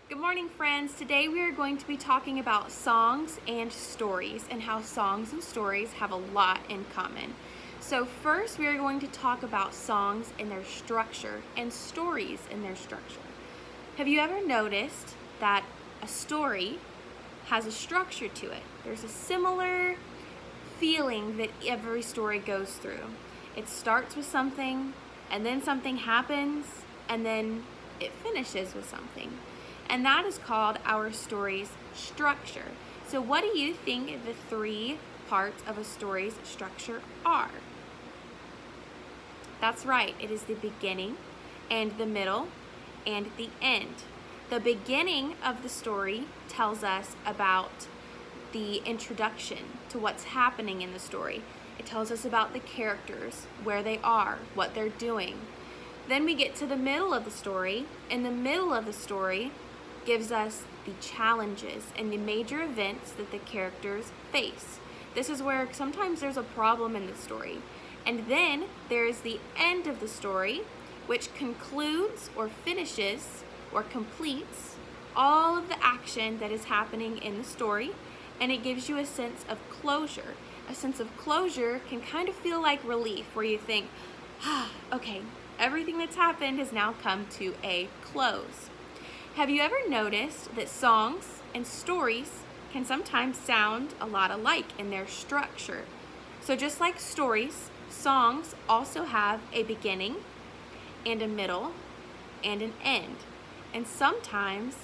Good morning, friends. Today we are going to be talking about songs and stories and how songs and stories have a lot in common. So first we are going to talk about songs and their structure and stories and their structure. Have you ever noticed that a story has a structure to it? There's a similar feeling that every story goes through. It starts with something, and then something happens, and then it finishes with something. And that is called our story's structure. So what do you think the three parts of a story's structure are? That's right, it is the beginning and the middle and the end. The beginning of the story tells us about the introduction to what's happening in the story. It tells us about the characters, where they are, what they're doing. Then we get to the middle of the story, and the middle of the story gives us the challenges and the major events that the characters face. This is where sometimes there's a problem in the story. And then there is the end of the story, which concludes or finishes or completes all of the action that is happening in the story, and it gives you a sense of closure. A sense of closure can kind of feel like relief, where you think, okay, everything that's happened has now come to a close. Have you ever noticed that songs and stories can sometimes sound a lot alike in their structure? So just like stories, songs also have a beginning and a middle and an end. And sometimes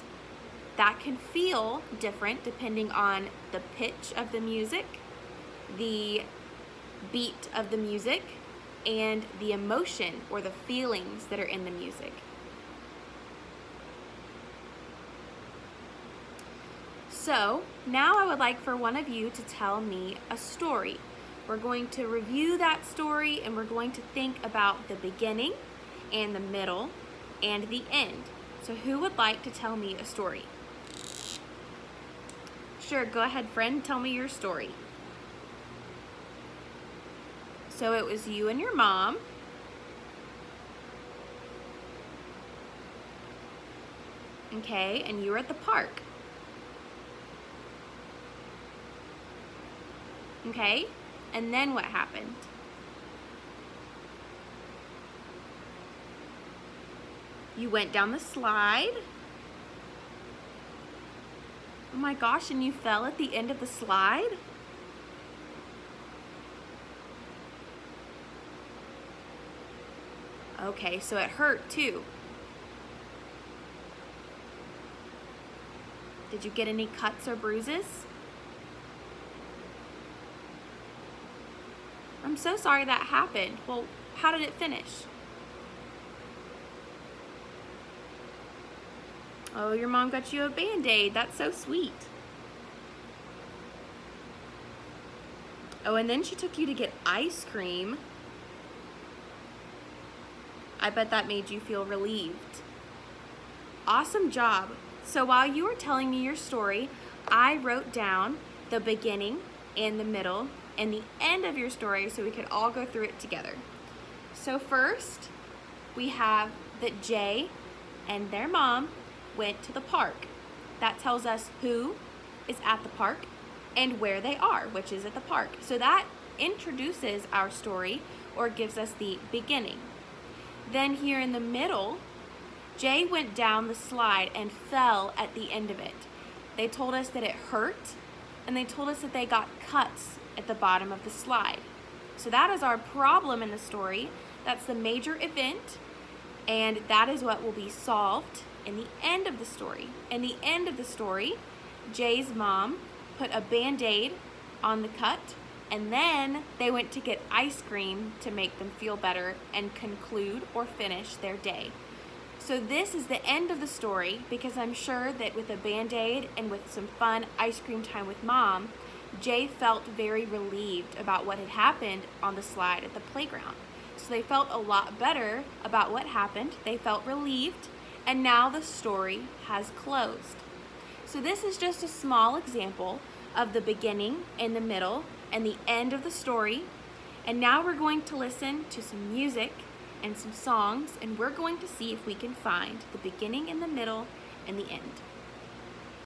that can feel different depending on the pitch of the music, the beat of the music, and the emotion or the feelings that are in the music. So now I would like for one of you to tell me a story. We're going to review that story, and we're going to think about the beginning and the middle and the end. So who would like to tell me a story? Sure, go ahead, friend, tell me your story. So it was you and your mom. Okay, and you were at the park. Okay, and then what happened? You went down the slide. Oh my gosh, and you fell at the end of the slide? Okay, so it hurt too. Did you get any cuts or bruises? I'm so sorry that happened. Well, how did it finish? Oh, your mom got you a Band-Aid. That's so sweet. Oh, and then she took you to get ice cream. I bet that made you feel relieved. Awesome job. So while you were telling me your story, I wrote down the beginning and the middle and the end of your story so we could all go through it together. So first, we have that Jay and their mom went to the park. That tells us who is at the park and where they are, which is at the park. So that introduces our story or gives us the beginning. Then here in the middle, Jay went down the slide and fell at the end of it. They told us that it hurt, and they told us that they got cuts at the bottom of the slide. So that is our problem in the story. That's the major event, and that is what will be solved in the end of the story. In the end of the story, Jay's mom put a Band-Aid on the cut, and then they went to get ice cream to make them feel better and conclude or finish their day. So this is the end of the story, because I'm sure that with a Band-Aid and with some fun ice cream time with mom, Jay felt very relieved about what had happened on the slide at the playground. So they felt a lot better about what happened. They felt relieved, and now the story has closed. So this is just a small example of the beginning and the middle and the end of the story. And now we're going to listen to some music and some songs, and we're going to see if we can find the beginning and the middle in the end.